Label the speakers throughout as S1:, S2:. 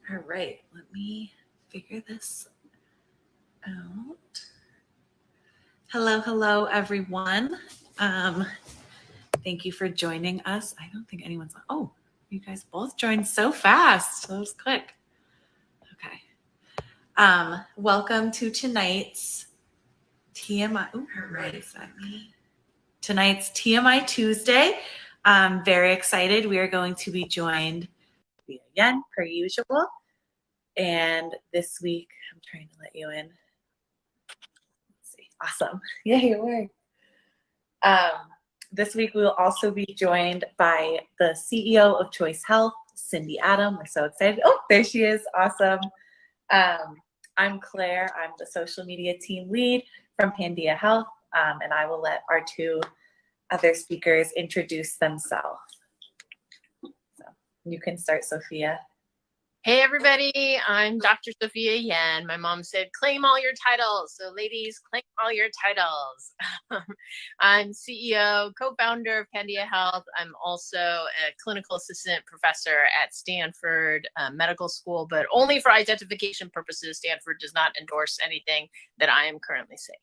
S1: All right, let me figure this out. Hello, hello, everyone. Um, Thank you for joining us. I don't think anyone's. Oh, you guys both joined so fast. That was quick. Okay. Welcome to tonight's TMI. Oh, what is that mean? Tonight's TMI Tuesday. I'm very excited. We are going to be joined again, per usual. And this week, I'm trying to let you in. Let's see. Awesome. Yay, it worked. This week, we will also be joined by the CEO of Choix Health, Cindy Adam. We're so excited. Oh, there she is. Awesome. I'm Claire. I'm the social media team lead from Pandia Health, and I will let our two other speakers introduce themselves. So you can start, Sophia.
S2: Hey, everybody. I'm Dr. Sophia Yen. My mom said, claim all your titles. So ladies, claim all your titles. I'm CEO, co-founder of Pandia Health. I'm also a clinical assistant professor at Stanford Medical School, but only for identification purposes. Stanford does not endorse anything that I am currently saying.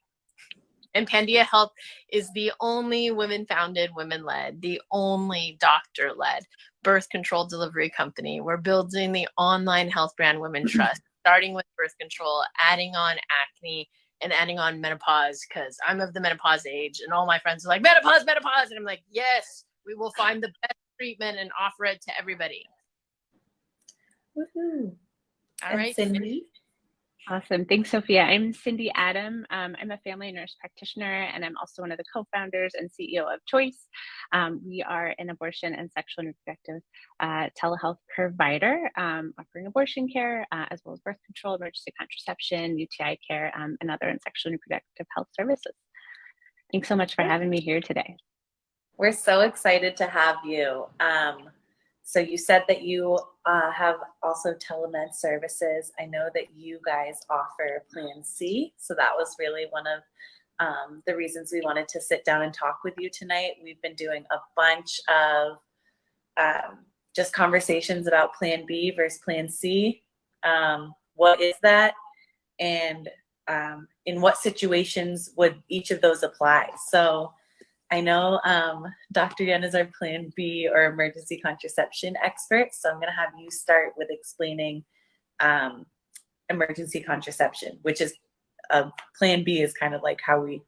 S2: And Pandia Health is the only women-founded, women-led, the only doctor-led birth control delivery company. We're building the online health brand Women Trust, starting with birth control, adding on acne, and adding on menopause, because I'm of the menopause age, and all my friends are like, menopause, menopause. And I'm like, yes, we will find the best treatment and offer it to everybody.
S1: Woohoo.
S2: All right,
S1: Cindy.
S3: Awesome. Thanks, Sophia. I'm Cindy Adam. I'm a family nurse practitioner, and I'm also one of the co-founders and CEO of Choix. We are an abortion and sexual and reproductive telehealth provider, offering abortion care, as well as birth control, emergency contraception, UTI care, and other sexual and reproductive health services. Thanks so much for having me here today.
S1: We're so excited to have you. So you said that you have also telemed services. I know that you guys offer Plan C. So that was really one of the reasons we wanted to sit down and talk with you tonight. We've been doing a bunch of just conversations about Plan B versus Plan C. What is that? And in what situations would each of those apply? So I know Dr. Yen is our Plan B or emergency contraception expert, so I'm going to have you start with explaining emergency contraception, which is Plan B is kind of like how we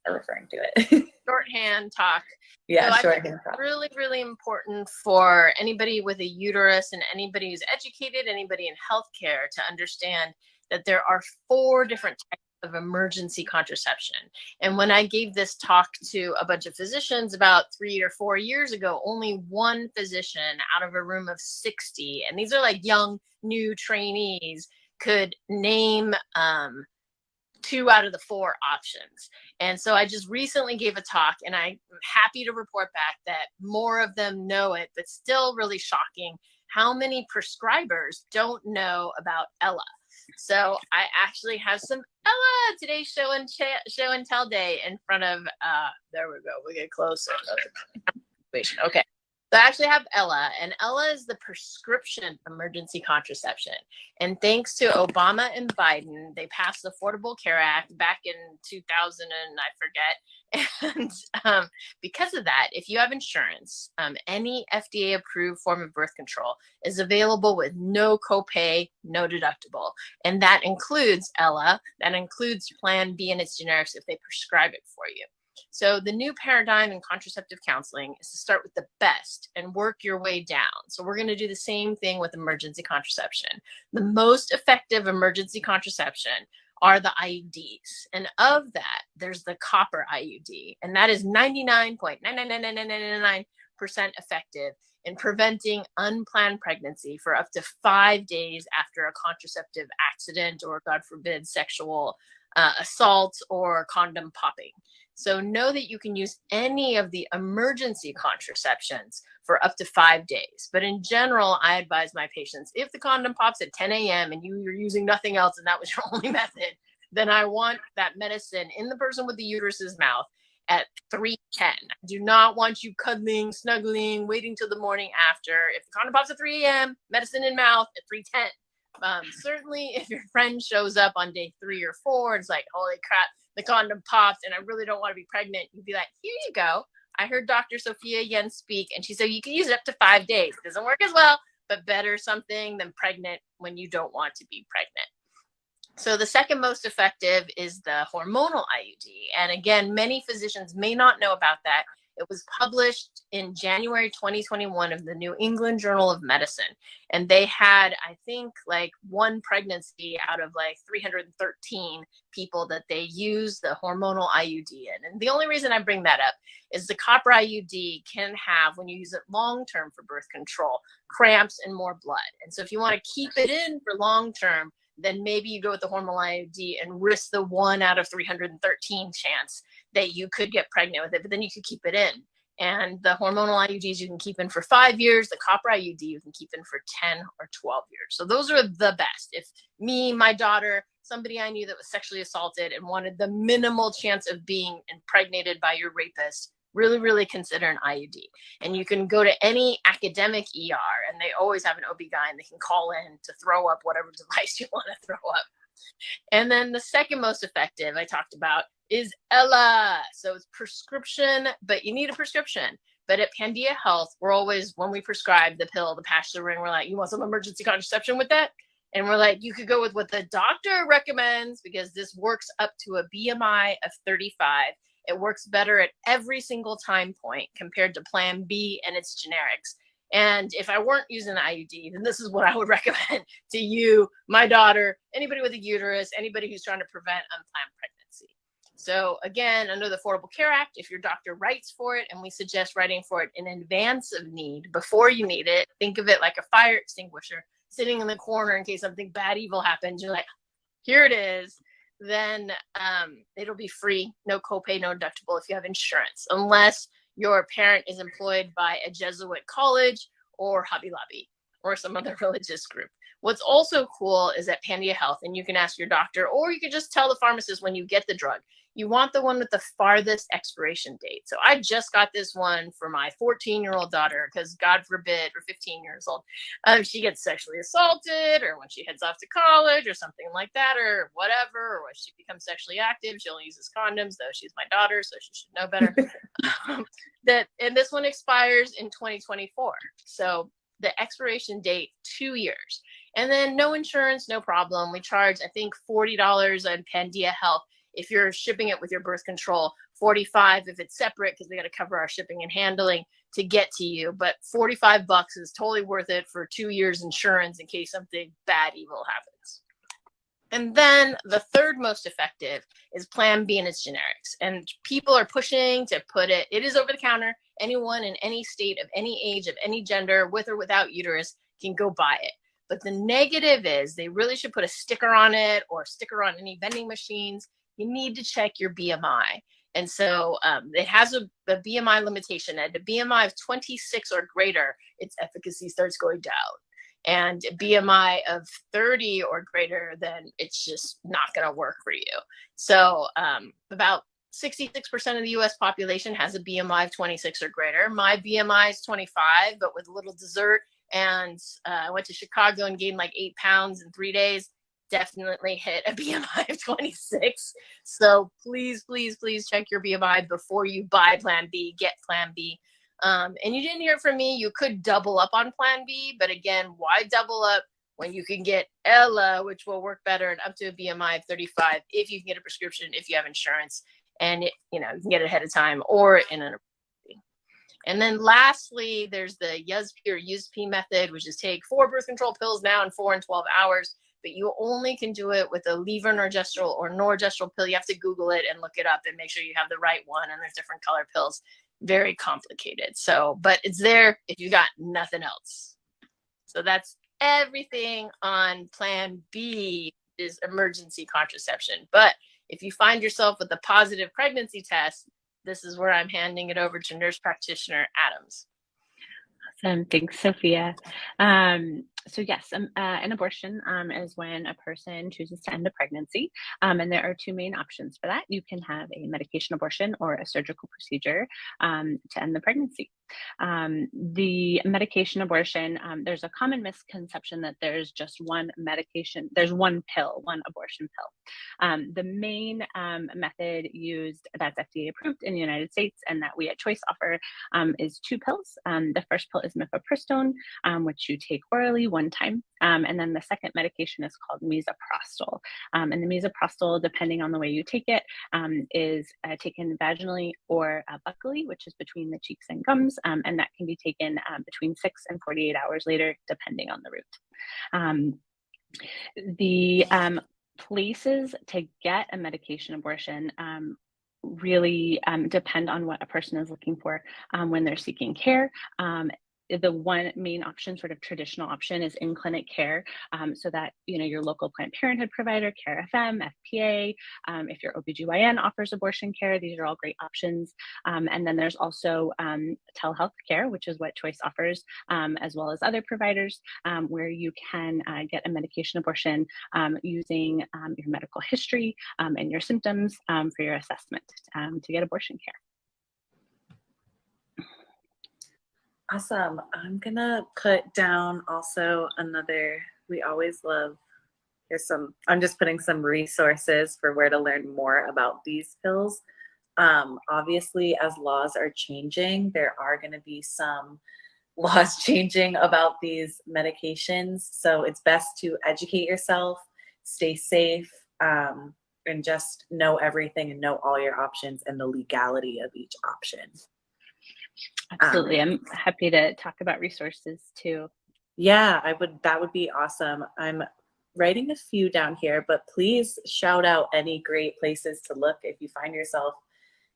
S1: are referring to it.
S2: Shorthand talk.
S1: Yeah,
S2: so
S1: shorthand talk.
S2: Really, really important for anybody with a uterus and anybody who's educated, anybody in healthcare to understand that there are 4 different types of emergency contraception. And when I gave this talk to a bunch of physicians about 3 or 4 years ago, only one physician out of a room of 60, and these are like young, new trainees, could name 2 out of the 4 options. And so I just recently gave a talk, and I'm happy to report back that more of them know it, but still really shocking how many prescribers don't know about Ella. So I actually have some Ella today's show and tell day in front of, there we go, we get closer. Okay. So I actually have Ella, and Ella is the prescription emergency contraception. And thanks to Obama and Biden, they passed the Affordable Care Act back in 2000, and I forget. And because of that, if you have insurance, any FDA-approved form of birth control is available with no copay, no deductible. And that includes Ella, that includes Plan B and its generics if they prescribe it for you. So the new paradigm in contraceptive counseling is to start with the best and work your way down. So we're going to do the same thing with emergency contraception. The most effective emergency contraception are the IUDs. And of that, there's the copper IUD. And that is 99.99999% effective in preventing unplanned pregnancy for up to 5 days after a contraceptive accident or, God forbid, sexual assault or condom popping. So know that you can use any of the emergency contraceptions for up to 5 days. But in general, I advise my patients, if the condom pops at 10 a.m. and you're using nothing else and that was your only method, then I want that medicine in the person with the uterus's mouth at 3:10. I do not want you cuddling, snuggling, waiting till the morning after. If the condom pops at 3 a.m., medicine in mouth at 3:10. Certainly, if your friend shows up on day 3 or 4, it's like, holy crap, the condom popped and I really don't want to be pregnant. You'd be like, here you go. I heard Dr. Sophia Yen speak, and she said you can use it up to 5 days. It doesn't work as well, but better something than pregnant when you don't want to be pregnant. So the second most effective is the hormonal IUD. And again, many physicians may not know about that. It was published in January 2021 of the New England Journal of Medicine. And they had, I think, like one pregnancy out of like 313 people that they used the hormonal IUD in. And the only reason I bring that up is the copper IUD can have, when you use it long-term for birth control, cramps and more blood. And so if you want to keep it in for long-term, then maybe you go with the hormonal IUD and risk the 1 out of 313 chance that you could get pregnant with it, but then you could keep it in. And the hormonal IUDs you can keep in for 5 years, the copper IUD you can keep in for 10 or 12 years. So those are the best. If me, my daughter, somebody I knew that was sexually assaulted and wanted the minimal chance of being impregnated by your rapist, really consider an IUD. And you can go to any academic ER and they always have an OB-GYN they can call in to throw up whatever device you want to throw up. And then the second most effective I talked about is Ella. So it's prescription, but you need a prescription. But at Pandia Health, we're always, when we prescribe the pill, the patch, the ring, we're like, you want some emergency contraception with that? And we're like, you could go with what the doctor recommends because this works up to a BMI of 35. It works better at every single time point compared to Plan B and its generics. And if I weren't using the IUD, then this is what I would recommend to you, my daughter, anybody with a uterus, anybody who's trying to prevent unplanned pregnancy. So again, under the Affordable Care Act, if your doctor writes for it, and we suggest writing for it in advance of need, before you need it, think of it like a fire extinguisher sitting in the corner in case something bad, evil happens. You're like, here it is. Then it'll be free, no copay, no deductible if you have insurance, unless your parent is employed by a Jesuit college or Hobby Lobby or some other religious group. What's also cool is at Pandia Health, and you can ask your doctor, or you could just tell the pharmacist when you get the drug, you want the one with the farthest expiration date. So I just got this one for my 14-year-old daughter because God forbid, or 15 years old, she gets sexually assaulted, or when she heads off to college or something like that, or whatever, or when she becomes sexually active, she only uses condoms, though she's my daughter, so she should know better. And this one expires in 2024. So the expiration date, 2 years. And then no insurance, no problem. We charge, I think, $40 on Pandia Health if you're shipping it with your birth control, $45 if it's separate because we got to cover our shipping and handling to get to you. But $45 is totally worth it for 2 years insurance in case something bad, evil happens. And then the third most effective is Plan B and its generics. And people are pushing to put it is over the counter. Anyone in any state of any age, of any gender, with or without uterus, can go buy it. But the negative is they really should put a sticker on it or a sticker on any vending machines. You need to check your BMI. And so it has a BMI limitation. At a BMI of 26 or greater, its efficacy starts going down. And a BMI of 30 or greater, then it's just not going to work for you. So about 66% of the US population has a BMI of 26 or greater. My BMI is 25, but with a little dessert. And I went to Chicago and gained like 8 pounds in 3 days. Definitely hit a BMI of 26. So please check your BMI before you buy Plan B, get Plan B. And you didn't hear from me, you could double up on Plan B, but again, why double up when you can get Ella, which will work better and up to a BMI of 35 if you can get a prescription, if you have insurance, and you can get it ahead of time or in an emergency. And then lastly, there's the USP or USP method, which is take 4 birth control pills now in 4 and 12 hours. But you only can do it with a levonorgestrel or norgestrel pill. You have to Google it and look it up and make sure you have the right one. And there's different color pills. Very complicated. So, but it's there if you got nothing else. So that's everything on Plan B, is emergency contraception. But if you find yourself with a positive pregnancy test, this is where I'm handing it over to nurse practitioner Adams.
S3: Awesome. Thanks, Sophia. So yes, an abortion is when a person chooses to end a pregnancy, and there are two main options for that. You can have a medication abortion or a surgical procedure to end the pregnancy. The medication abortion, there's a common misconception that there's just one medication, there's one pill, one abortion pill. The main method used that's FDA approved in the United States and that we at Choice offer is two pills. The first pill is mifepristone, which you take orally one time. And then the second medication is called misoprostol. And the misoprostol, depending on the way you take it, is taken vaginally or buccally, which is between the cheeks and gums. And that can be taken between 6 and 48 hours later, depending on the route. The places to get a medication abortion really depend on what a person is looking for when they're seeking care. The one main option, sort of traditional option, is in clinic care, so that your local Planned Parenthood provider, Care FM, FPA, if your OBGYN offers abortion care, these are all great options. And then there's also telehealth care, which is what Choice offers, as well as other providers, where you can get a medication abortion using your medical history and your symptoms for your assessment to get abortion care.
S1: Awesome. I'm gonna put down also another, we always love, I'm just putting some resources for where to learn more about these pills. Obviously, as laws are changing, there are gonna be some laws changing about these medications. So it's best to educate yourself, stay safe, and just know everything and know all your options and the legality of each option.
S3: Absolutely. I'm happy to talk about resources too.
S1: Yeah, that would be awesome. I'm writing a few down here, but please shout out any great places to look if you find yourself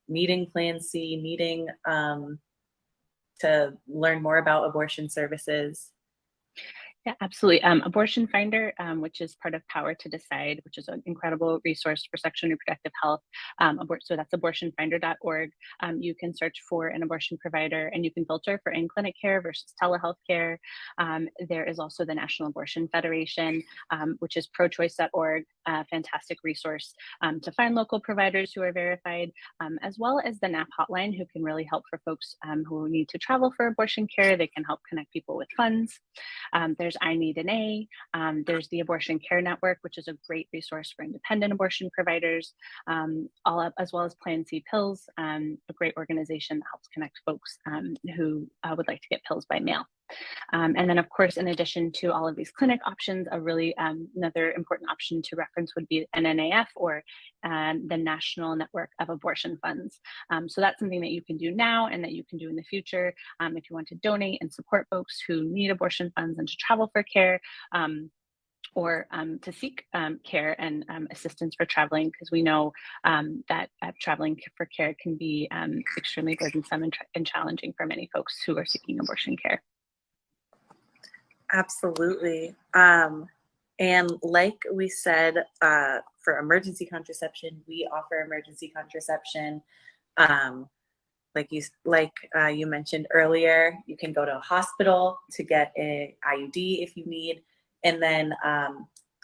S1: needing Plan C, needing to learn more about abortion services.
S3: Yeah, absolutely. Abortion Finder, which is part of Power to Decide, which is an incredible resource for sexual and reproductive health. So that's abortionfinder.org. You can search for an abortion provider and you can filter for in-clinic care versus telehealth care. There is also the National Abortion Federation, which is prochoice.org, a fantastic resource to find local providers who are verified, as well as the NAP hotline, who can really help for folks who need to travel for abortion care. They can help connect people with funds. There's I Need an A. There's the Abortion Care Network, which is a great resource for independent abortion providers, as well as Plan C Pills, a great organization that helps connect folks who would like to get pills by mail. And then, of course, in addition to all of these clinic options, a really another important option to reference would be NNAF, or the National Network of Abortion Funds. So that's something that you can do now and that you can do in the future if you want to donate and support folks who need abortion funds and to travel for care. Or to seek care and assistance for traveling, because we know that traveling for care can be extremely burdensome and challenging for many folks who are seeking abortion care.
S1: Absolutely. And like we said, for emergency contraception, we offer emergency contraception. Like you mentioned earlier, you can go to a hospital to get a IUD if you need. And then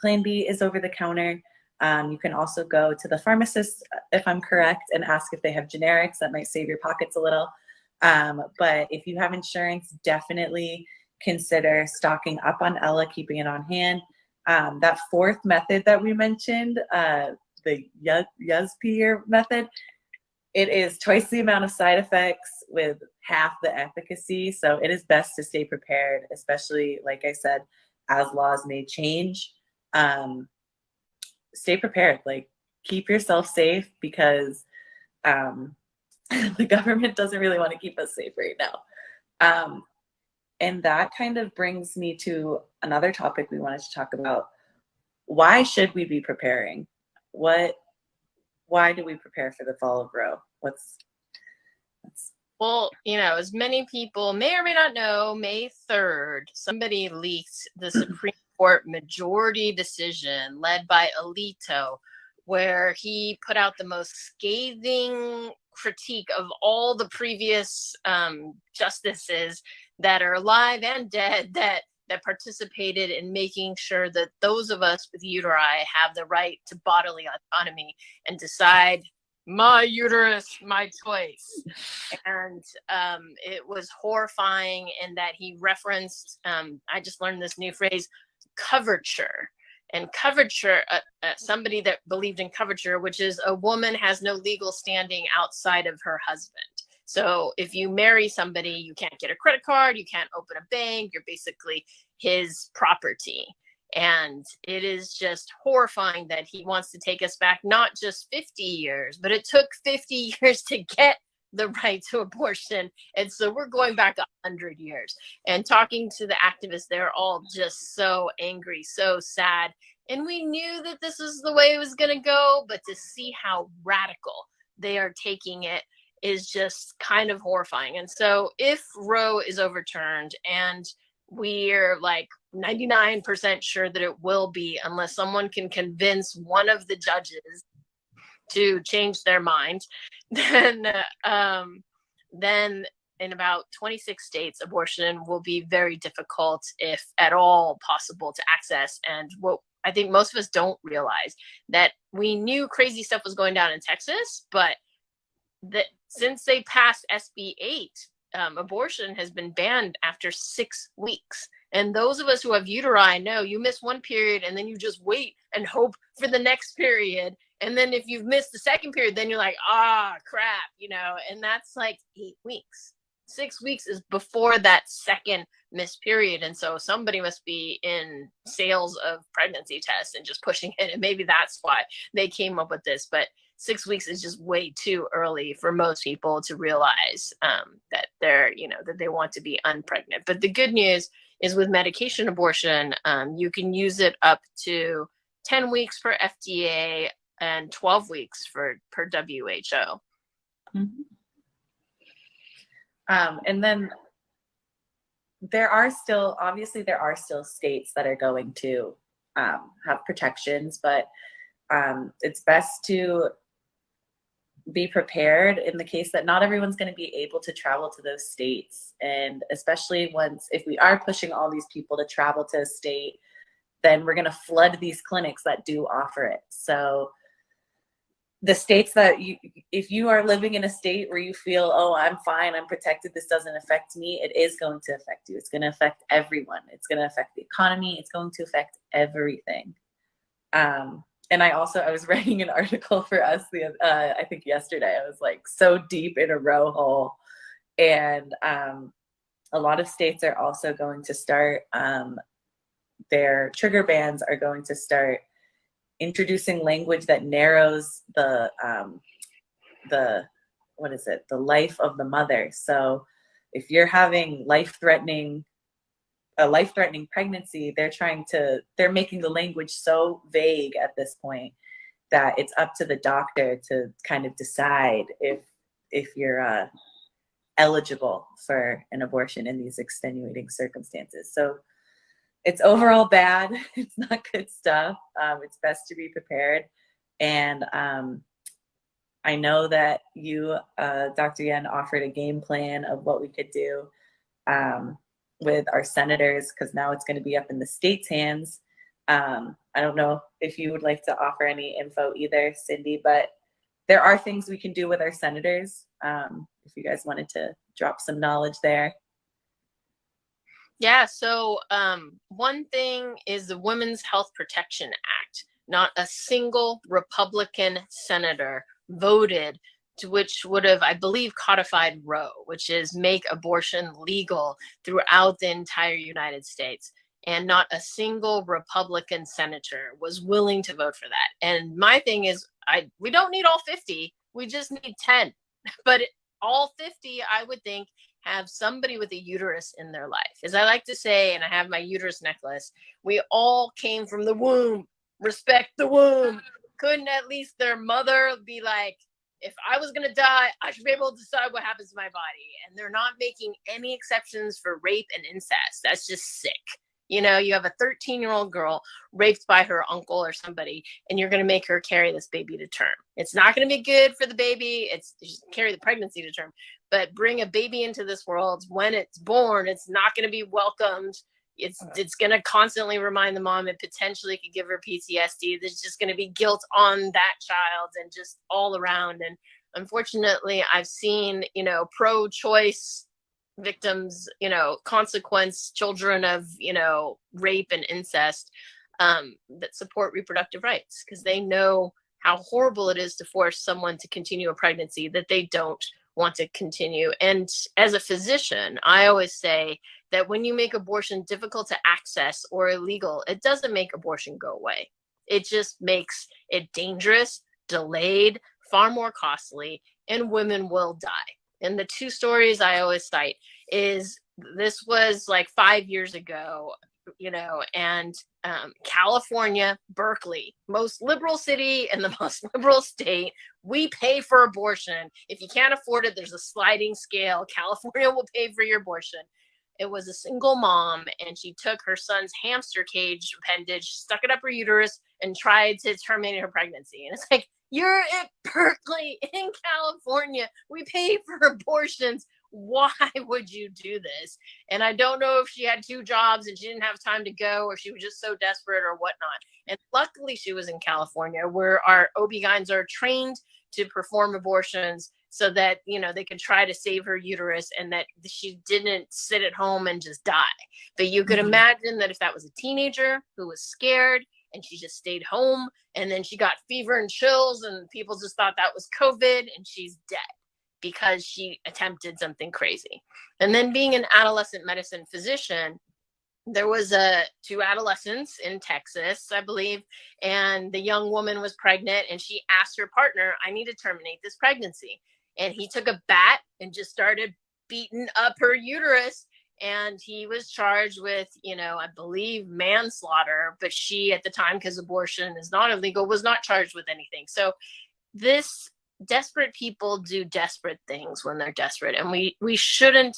S1: Plan B is over the counter. You can also go to the pharmacist, if I'm correct, and ask if they have generics. That might save your pockets a little. But if you have insurance, definitely consider stocking up on Ella, keeping it on hand. That fourth method that we mentioned, the Yuzpier method, it is twice the amount of side effects with half the efficacy. So it is best to stay prepared, especially, like I said, as laws may change. Stay prepared, like keep yourself safe, because the government doesn't really want to keep us safe right now. And that kind of brings me to another topic we wanted to talk about. Why should we be preparing? Why do we prepare for the fall of Roe?
S2: Well, as many people may or may not know, May 3rd, somebody leaked the Supreme Court majority decision led by Alito, where he put out the most scathing critique of all the previous justices that are alive and dead that that participated in making sure that those of us with uteri have the right to bodily autonomy and decide my uterus, my choice. And it was horrifying in that he referenced, I just learned this new phrase, coverture. And coverture, somebody that believed in coverture, which is a woman has no legal standing outside of her husband. So if you marry somebody, you can't get a credit card, you can't open a bank, you're basically his property. And it is just horrifying that he wants to take us back not just 50 years, but it took 50 years to get the right to abortion. And so we're going back 100 years. And talking to the activists, they're all just so angry, so sad. And we knew that this is the way it was going to go, but to see how radical they are taking it is just kind of horrifying. And so if Roe is overturned, and we're like 99% sure that it will be, unless someone can convince one of the judges to change their mind, then in about 26 states, abortion will be very difficult, if at all possible, to access. And what I think most of us don't realize, that we knew crazy stuff was going down in Texas, but that since they passed SB 8, abortion has been banned after 6 weeks. And those of us who have uteri know you miss one period and then you just wait and hope for the next period. And then if you've missed the second period, then you're like, crap, and that's like 8 weeks. 6 weeks is before that second missed period. And so somebody must be in sales of pregnancy tests and just pushing it. And maybe that's why they came up with this. But 6 weeks is just way too early for most people to realize that they're, that they want to be unpregnant. But the good news is, with medication abortion, you can use it up to 10 weeks for FDA and 12 weeks per WHO.
S1: Mm-hmm. And then there are still states that are going to have protections, but it's best to be prepared in the case that not everyone's going to be able to travel to those states. And especially if we are pushing all these people to travel to a state, then we're going to flood these clinics that do offer it. So the states that if you are living in a state where you feel, I'm fine, I'm protected, this doesn't affect me, it is going to affect you. It's going to affect everyone. It's going to affect the economy. It's going to affect everything. And I was writing an article for us, I think yesterday. I was like so deep in a Roe hole. And a lot of states are also going to start, their trigger bans are going to start introducing language that narrows the life of the mother. So if you're having a life-threatening pregnancy, they're making the language so vague at this point that it's up to the doctor to kind of decide if you're eligible for an abortion in these extenuating circumstances. So it's overall bad. It's not good stuff. It's best to be prepared. And I know that you, Dr. Yen, offered a game plan of what we could do with our senators, because now it's going to be up in the state's hands. I don't know if you would like to offer any info either, Cindy, but there are things we can do with our senators. If you guys wanted to drop some knowledge there.
S2: Yeah, so one thing is the Women's Health Protection Act. Not a single Republican senator voted, which would have, I believe, codified Roe, which is make abortion legal throughout the entire United States. And not a single Republican senator was willing to vote for that. And my thing is, we don't need all 50, we just need 10. But all 50, I would think, have somebody with a uterus in their life. As I like to say, and I have my uterus necklace, we all came from the womb. Respect the womb. Couldn't at least their mother be like, if I was going to die, I should be able to decide what happens to my body. And they're not making any exceptions for rape and incest. That's just sick. You have a 13-year-old girl raped by her uncle or somebody, and you're going to make her carry this baby to term. It's not going to be good for the baby. It's just carry the pregnancy to term. But bring a baby into this world. When it's born, it's not going to be welcomed. it's going to constantly remind the mom, it potentially could give her PTSD. There's just going to be guilt on that child and just all around. And unfortunately, I've seen, pro-choice victims, consequence children of, rape and incest, that support reproductive rights, because they know how horrible it is to force someone to continue a pregnancy that they don't want to continue. And as a physician, I always say that when you make abortion difficult to access or illegal, it doesn't make abortion go away. It just makes it dangerous, delayed, far more costly, and women will die. And the two stories I always cite is, this was like 5 years ago, and California, Berkeley, most liberal city and the most liberal state, we pay for abortion. If you can't afford it, there's a sliding scale. California will pay for your abortion. It was a single mom, and she took her son's hamster cage appendage, stuck it up her uterus, and tried to terminate her pregnancy. And it's like, you're at Berkeley in California. We pay for abortions. Why would you do this? And I don't know if she had 2 jobs and she didn't have time to go, or she was just so desperate or whatnot. And luckily she was in California, where our OB-GYNs are trained to perform abortions, so that, they could try to save her uterus, and that she didn't sit at home and just die. But you could imagine that if that was a teenager who was scared and she just stayed home, and then she got fever and chills, and people just thought that was COVID, and she's dead because she attempted something crazy. And then being an adolescent medicine physician, there was 2 adolescents in Texas, I believe, and the young woman was pregnant, and she asked her partner, I need to terminate this pregnancy. And he took a bat and just started beating up her uterus. And he was charged with, I believe manslaughter, but she, at the time, because abortion is not illegal, was not charged with anything. So desperate people do desperate things when they're desperate. And we shouldn't,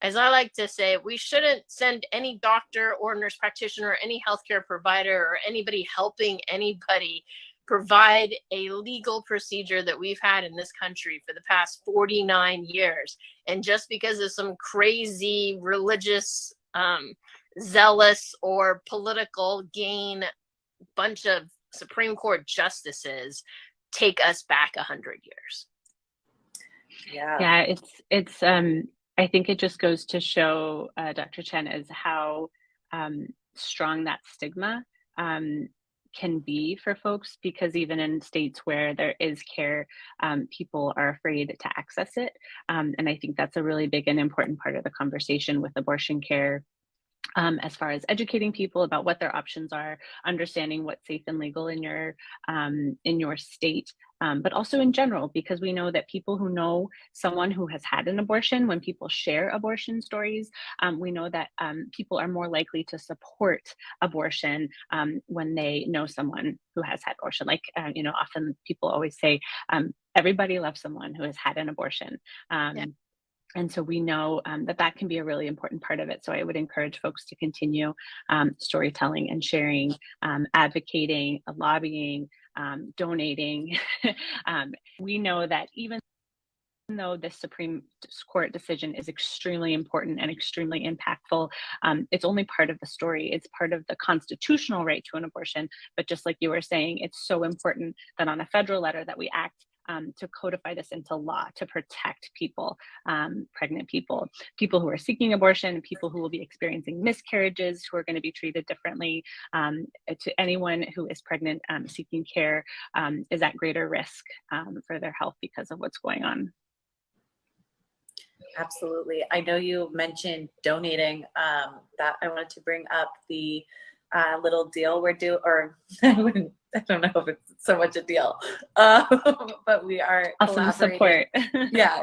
S2: as I like to say, we shouldn't send any doctor or nurse practitioner or any healthcare provider or anybody helping anybody provide a legal procedure that we've had in this country for the past 49 years. And just because of some crazy religious, zealous or political gain bunch of Supreme Court justices take us back 100 years.
S3: Yeah, it's I think it just goes to show, Dr. Chen, is how strong that stigma can be for folks, because even in states where there is care, people are afraid to access it. And I think that's a really big and important part of the conversation with abortion care, as far as educating people about what their options are, understanding what's safe and legal in your state, but also in general, because we know that people who know someone who has had an abortion, when people share abortion stories, we know that people are more likely to support abortion when they know someone who has had abortion. Like, often people always say, everybody loves someone who has had an abortion. Yeah. And so we know that can be a really important part of it. So I would encourage folks to continue storytelling and sharing, advocating, lobbying, donating. We know that even though the Supreme Court decision is extremely important and extremely impactful, it's only part of the story. It's part of the constitutional right to an abortion. But just like you were saying, it's so important that on a federal letter that we act to codify this into law to protect people, pregnant people, people who are seeking abortion, people who will be experiencing miscarriages, who are going to be treated differently. To anyone who is pregnant seeking care is at greater risk for their health because of what's going on.
S1: Absolutely. I know you mentioned donating, that I wanted to bring up the little deal we're doing, or I don't know if it's so much a deal, but we are
S3: awesome support.
S1: Yeah,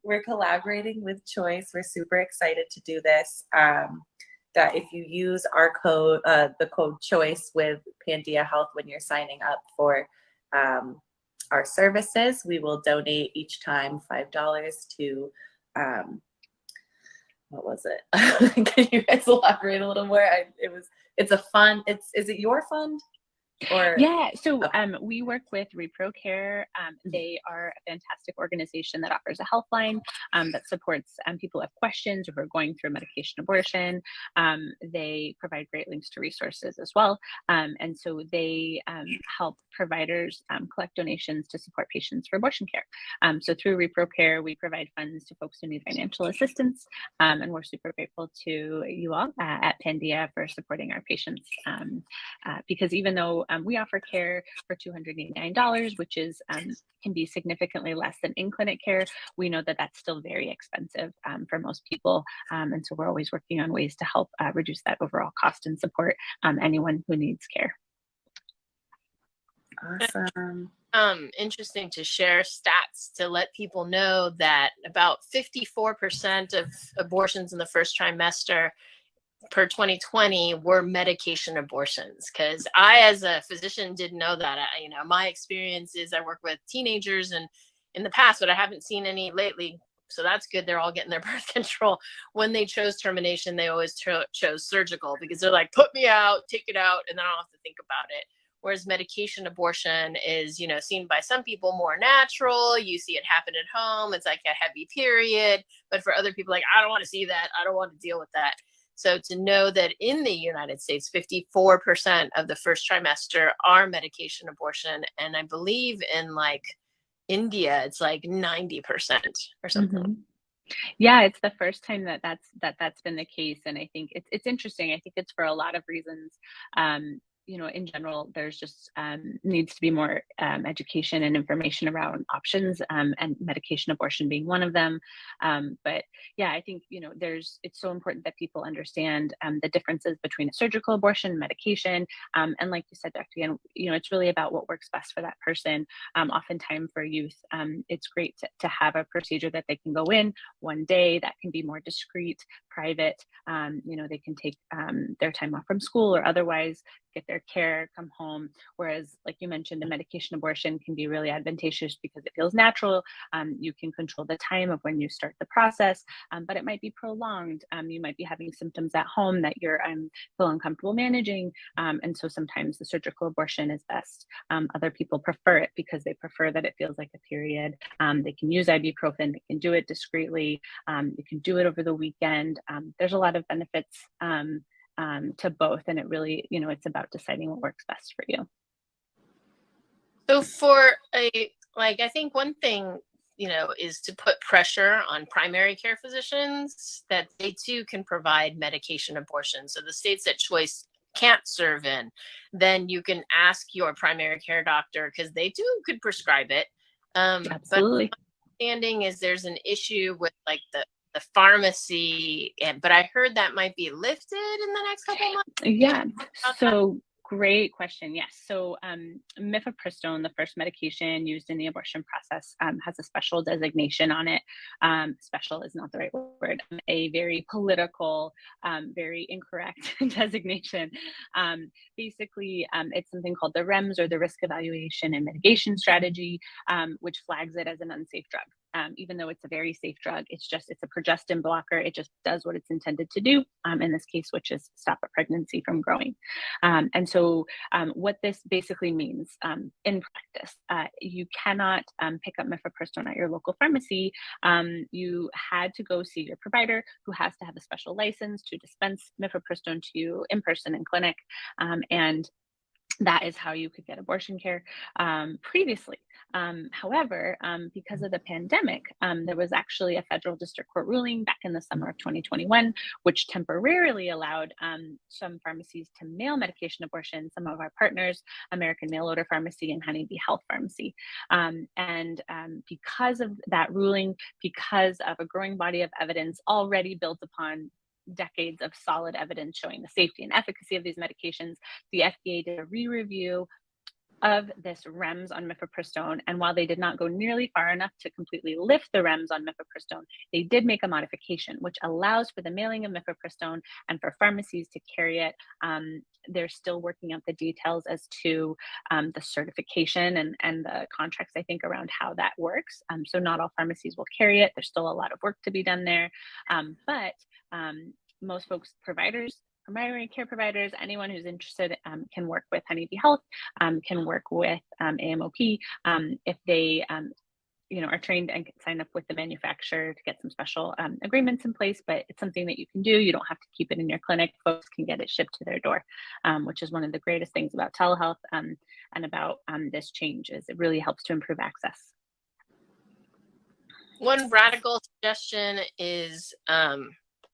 S1: we're collaborating with Choix. We're super excited to do this. That if you use our code, the code Choice with Pandia Health when you're signing up for our services, we will donate each time $5 to what was it? Can you guys elaborate a little more? It's a fund. Is it your fund? Or
S3: Yeah, so we work with ReproCare. They are a fantastic organization that offers a helpline that supports people who have questions or who are going through medication abortion. They provide great links to resources as well. And so they help providers collect donations to support patients for abortion care. So through ReproCare, we provide funds to folks who need financial assistance. And we're super grateful to you all at Pandia for supporting our patients. Because even though we offer care for $289, which is can be significantly less than in-clinic care, we know that that's still very expensive for most people. And so we're always working on ways to help reduce that overall cost and support anyone who needs care.
S1: awesome.
S2: Interesting to share stats to let people know that about 54% of abortions in the first trimester per 2020 were medication abortions. Because I, as a physician, didn't know that. My experience is I work with teenagers and in the past, but I haven't seen any lately. So that's good. They're all getting their birth control. When they chose termination, they always chose surgical because they're like, put me out, take it out, and then I don't have to think about it. Whereas medication abortion is, seen by some people more natural. You see it happen at home. It's like a heavy period. But for other people, like, I don't want to see that. I don't want to deal with that. So to know that in the United States, 54% of the first trimester are medication abortion. And I believe in like India, it's like 90% or something.
S3: Mm-hmm. Yeah, it's the first time that's been the case, and I think it's interesting. I think it's for a lot of reasons. In general, there's just needs to be more education and information around options, and medication abortion being one of them. But yeah, I think it's so important that people understand the differences between a surgical abortion, medication, and like you said, Dr. Yan, it's really about what works best for that person. Oftentimes for youth, it's great to have a procedure that they can go in one day that can be more discreet, private. They can take their time off from school or otherwise get their care, come home. Whereas, like you mentioned, a medication abortion can be really advantageous because it feels natural. You can control the time of when you start the process, but it might be prolonged. You might be having symptoms at home that you're feel uncomfortable managing. And so sometimes the surgical abortion is best. Other people prefer it because they prefer that it feels like a period. They can use ibuprofen, they can do it discreetly, you can do it over the weekend. There's a lot of benefits to both, and it really, it's about deciding what works best for you.
S2: So I think one thing, is to put pressure on primary care physicians that they too can provide medication abortion. So the states that Choix can't serve in, then you can ask your primary care doctor because they too could prescribe it.
S3: Absolutely.
S2: But my understanding is there's an issue with like the pharmacy, but I heard that might be lifted in the next couple months.
S3: Yeah. So great question. Yes. So mifepristone, the first medication used in the abortion process, has a special designation on it. Special is not the right word. A very political, very incorrect designation. Basically, it's something called the REMS, or the Risk Evaluation and Mitigation Strategy, which flags it as an unsafe drug. Even though it's a very safe drug, it's a progestin blocker. It just does what it's intended to do, in this case, which is stop a pregnancy from growing. And so what this basically means in practice, you cannot pick up mifepristone at your local pharmacy. You had to go see your provider, who has to have a special license to dispense mifepristone to you in person in clinic. And that is how you could get abortion care previously. However, because of the pandemic, there was actually a federal district court ruling back in the summer of 2021, which temporarily allowed some pharmacies to mail medication abortion. Some of our partners, American Mail Order Pharmacy and Honeybee Health Pharmacy. And because of that ruling, because of a growing body of evidence already built upon decades of solid evidence showing the safety and efficacy of these medications, the FDA did a re-review of this REMS on mifepristone. And while they did not go nearly far enough to completely lift the REMS on mifepristone, they did make a modification, which allows for the mailing of mifepristone and for pharmacies to carry it. They're still working out the details as to the certification and the contracts, I think, around how that works. So not all pharmacies will carry it. There's still a lot of work to be done there. But most folks, providers, primary care providers, anyone who's interested can work with Honeybee Health, can work with AMOP if they are trained and can sign up with the manufacturer to get some special agreements in place, but it's something that you can do. You don't have to keep it in your clinic. Folks can get it shipped to their door, which is one of the greatest things about telehealth and about this change is it really helps to improve access.
S2: One radical suggestion is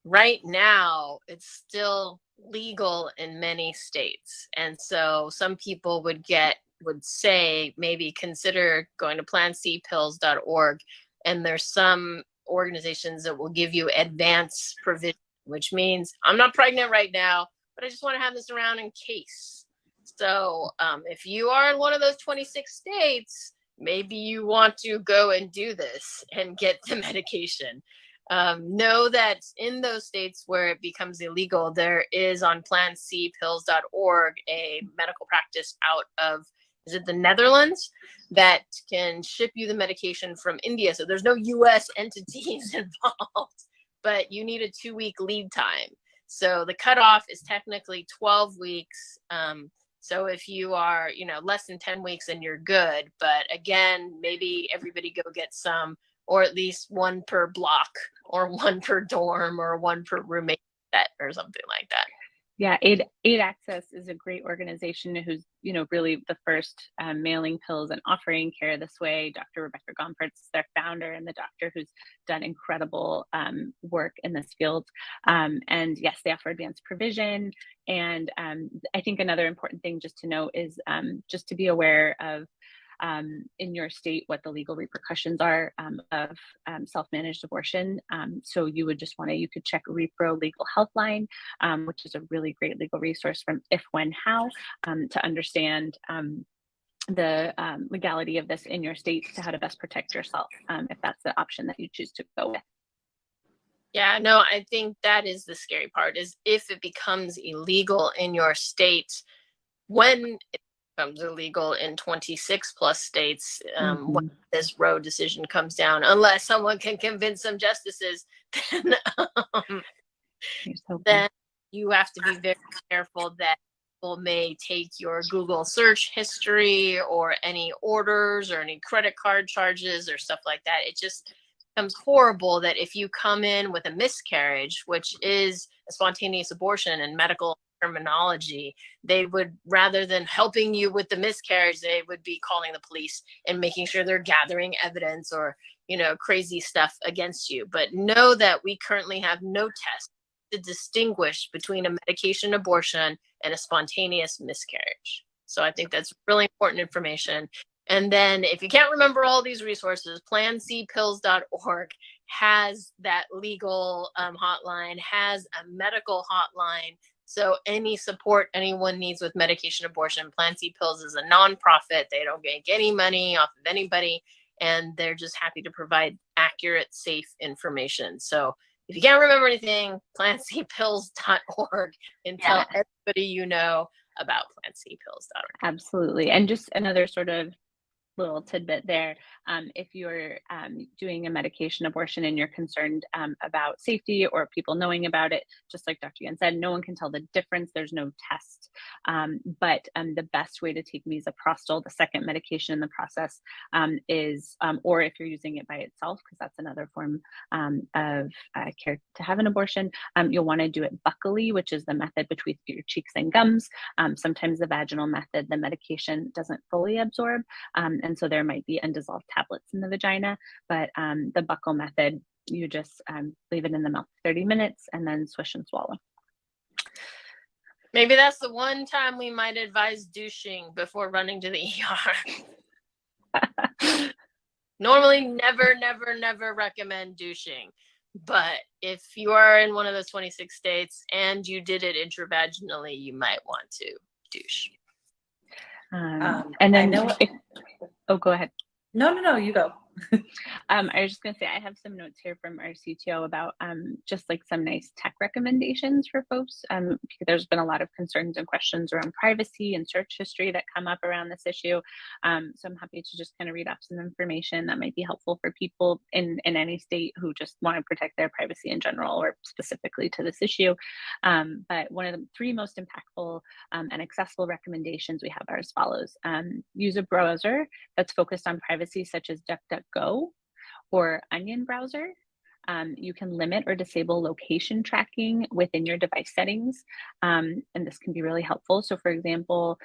S2: right now it's still legal in many states. And so some people would say maybe consider going to plancpills.org, and there's some organizations that will give you advance provision, which means I'm not pregnant right now, but I just want to have this around in case. So if you are in one of those 26 states, maybe you want to go and do this and get the medication. Know that in those states where it becomes illegal, there is on plancpills.org a medical practice out of, is it the Netherlands, that can ship you the medication from India. So there's no US entities involved, but you need a 2-week lead time. So the cutoff is technically 12 weeks. So if you are, less than 10 weeks, then you're good. But again, maybe everybody go get some, or at least one per block, or one per dorm, or one per roommate set, or something like that.
S3: Yeah, Aid Access is a great organization who's, really the first mailing pills and offering care this way. Dr. Rebecca Gompertz, their founder, and the doctor who's done incredible work in this field. And yes, they offer advanced provision. And I think another important thing just to note is just to be aware of in your state what the legal repercussions are of self-managed abortion. So you would just you could check Repro Legal Healthline, which is a really great legal resource from If, When, How, to understand the legality of this in your state, to how to best protect yourself if that's the option that you choose to go with.
S2: Yeah, no, I think that is the scary part, is if it becomes illegal in your state, when it becomes illegal in 26 plus states, when this Roe decision comes down, unless someone can convince some justices, then you have to be very careful that people may take your Google search history or any orders or any credit card charges or stuff like that. It just becomes horrible that if you come in with a miscarriage, which is a spontaneous abortion in medical terminology, they would, rather than helping you with the miscarriage, they would be calling the police and making sure they're gathering evidence or, crazy stuff against you. But know that we currently have no test to distinguish between a medication abortion and a spontaneous miscarriage. So I think that's really important information. And then if you can't remember all these resources, plancpills.org has that legal hotline, has a medical hotline. So any support anyone needs with medication abortion, Plan C Pills is a nonprofit. They don't make any money off of anybody, and they're just happy to provide accurate, safe information. So if you can't remember anything, plancpills.org, and tell everybody you know about plancpills.org.
S3: Absolutely. And just another sort of little tidbit there. If you're doing a medication abortion and you're concerned about safety or people knowing about it, just like Dr. Yan said, no one can tell the difference. There's no test. But the best way to take misoprostol, the second medication in the process, is, or if you're using it by itself, because that's another form of care to have an abortion, you'll want to do it buccally, which is the method between your cheeks and gums. Sometimes the vaginal method, the medication doesn't fully absorb. And so there might be undissolved tablets in the vagina, but the buccal method, you just leave it in the mouth 30 minutes and then swish and swallow.
S2: Maybe that's the one time we might advise douching before running to the ER. Normally, never recommend douching. But if you are in one of those 26 states and you did it intravaginally, you might want to douche.
S3: And then, oh, go ahead.
S1: No, you go.
S3: I was just going to say, I have some notes here from our CTO about just like some nice tech recommendations for folks. Because there's been a lot of concerns and questions around privacy and search history that come up around this issue. So I'm happy to just kind of read off some information that might be helpful for people in any state who just want to protect their privacy in general or specifically to this issue. But one of the three most impactful and accessible recommendations we have are as follows. Use a browser that's focused on privacy, such as DuckDuckGo or Onion browser. You can limit or disable location tracking within your device settings, and this can be really helpful. So for example,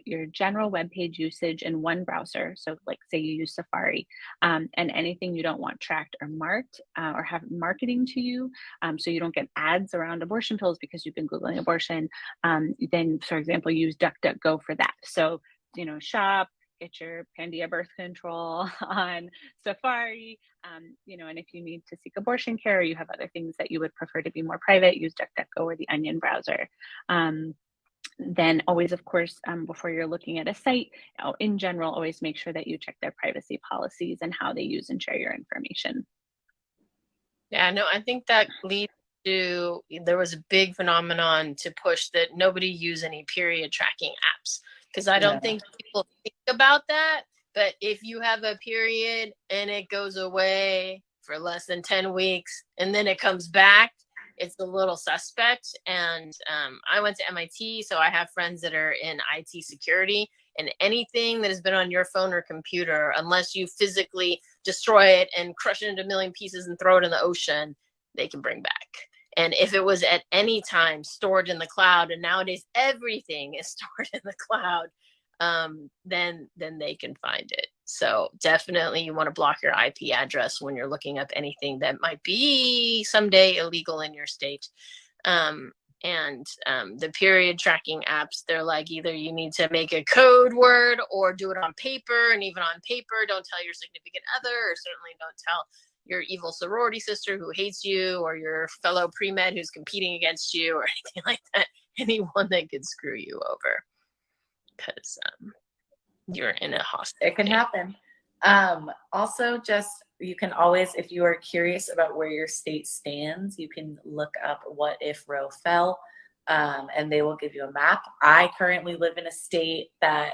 S3: your general web page usage in one browser, so like say you use Safari, and anything you don't want tracked or marked or have marketing to you, so you don't get ads around abortion pills because you've been Googling abortion, then for example, use DuckDuckGo for that. So, shop, get your Pandia birth control on Safari, and if you need to seek abortion care or you have other things that you would prefer to be more private, use DuckDuckGo or the Onion browser. Then always, of course, before you're looking at a site, in general, always make sure that you check their privacy policies and how they use and share your information.
S2: Yeah, no, I think that leads to, there was a big phenomenon to push that nobody use any period tracking apps. Because I don't think people think about that. But if you have a period and it goes away for less than 10 weeks and then it comes back, it's a little suspect. And I went to MIT, so I have friends that are in IT security. And anything that has been on your phone or computer, unless you physically destroy it and crush it into a million pieces and throw it in the ocean, they can bring back. And if it was at any time stored in the cloud, and nowadays everything is stored in the cloud, then they can find it. So definitely you want to block your IP address when you're looking up anything that might be someday illegal in your state. The period tracking apps, they're like, either you need to make a code word or do it on paper. And even on paper, don't tell your significant other, or certainly don't tell your evil sorority sister who hates you, or your fellow pre-med who's competing against you, or anything like that. Anyone that could screw you over, because you're in a hostage.
S1: It can happen. Also, just you can always, if you are curious about where your state stands, you can look up what if Roe fell, and they will give you a map. I currently live in a state I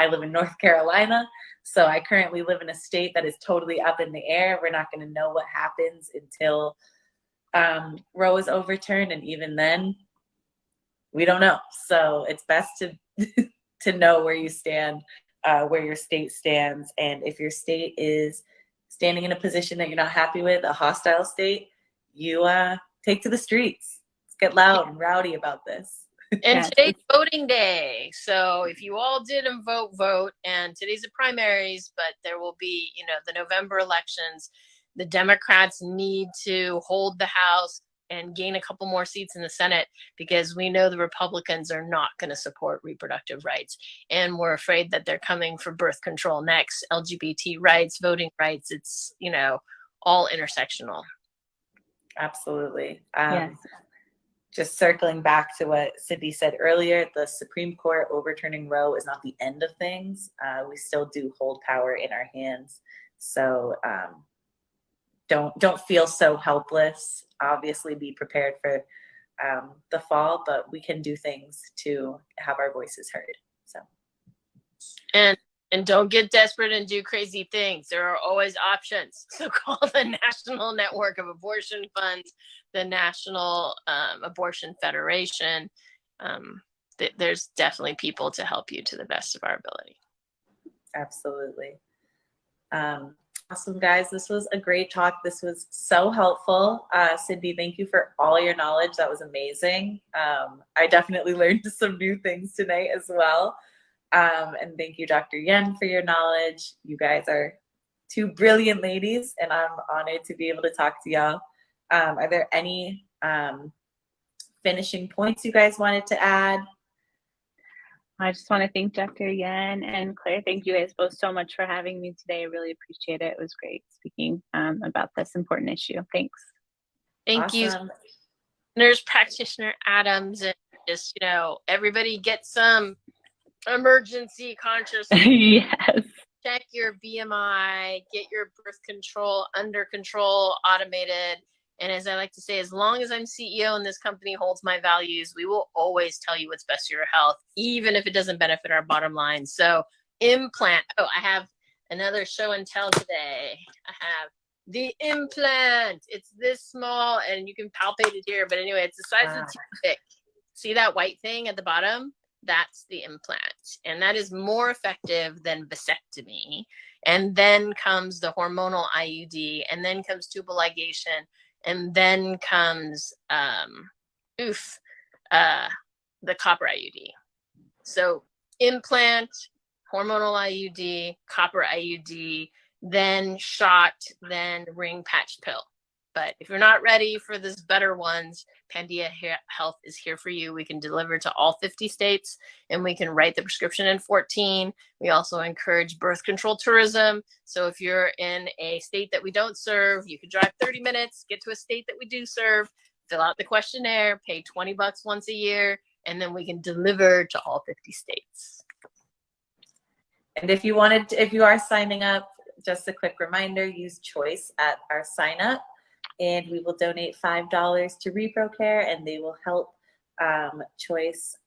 S1: live in North Carolina, so I currently live in a state that is totally up in the air. We're not going to know what happens until Roe is overturned, and even then, we don't know. So it's best to know where you stand, where your state stands, and if your state is standing in a position that you're not happy with, a hostile state, you take to the streets. Let's get loud and rowdy about this.
S2: And today's voting day. So if you all didn't vote. And today's the primaries, but there will be, the November elections. The Democrats need to hold the House and gain a couple more seats in the Senate, because we know the Republicans are not going to support reproductive rights. And we're afraid that they're coming for birth control next, LGBT rights, voting rights. It's, all intersectional.
S1: Absolutely.
S3: Yes.
S1: Just circling back to what Cindy said earlier, the Supreme Court overturning Roe is not the end of things. We still do hold power in our hands. So don't feel so helpless. Obviously, be prepared for the fall, but we can do things to have our voices heard. So,
S2: and don't get desperate and do crazy things. There are always options. So call the National Network of Abortion Funds, the National Abortion Federation. There's definitely people to help you to the best of our ability.
S1: Absolutely. Awesome, guys. This was a great talk. This was so helpful. Cindy, thank you for all your knowledge. That was amazing. I definitely learned some new things tonight as well. And thank you, Dr. Yen, for your knowledge. You guys are two brilliant ladies, and I'm honored to be able to talk to y'all. Are there any finishing points you guys wanted to add?
S3: I just want to thank Dr. Yen and Claire. Thank you guys both so much for having me today. I really appreciate it. It was great speaking about this important issue. Thanks.
S2: Thank you, nurse practitioner Adams. And just, everybody get some emergency consciousness.
S3: Yes.
S2: check your BMI, get your birth control under control, automated. And as I like to say, as long as I'm CEO and this company holds my values, we will always tell you what's best for your health, even if it doesn't benefit our bottom line. So implant. Oh, I have another show and tell today. I have the implant. It's this small and you can palpate it here. But anyway, it's the size of a toothpick. See that white thing at the bottom? That's the implant. And that is more effective than vasectomy. And then comes the hormonal IUD, and then comes tubal ligation, and then comes the copper IUD. So implant, hormonal IUD, copper IUD, then shot, then ring patch pill. But if you're not ready for this better ones, Pandia Health is here for you. We can deliver to all 50 states, and we can write the prescription in 14. We also encourage birth control tourism. So if you're in a state that we don't serve, you can drive 30 minutes, get to a state that we do serve, fill out the questionnaire, pay $20 once a year, and then we can deliver to all 50 states.
S1: And if you are signing up, just a quick reminder, use Choice at our sign up, and we will donate $5 to ReproCare, and they will help Choice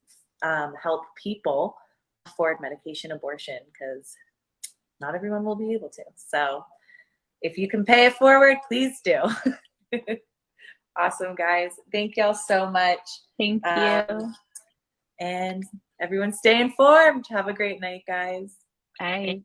S1: help people afford medication abortion, because not everyone will be able to. So if you can pay it forward, please do. Awesome, guys. Thank y'all so much.
S3: Thank you.
S1: And everyone stay informed. Have a great night, guys.
S3: Bye.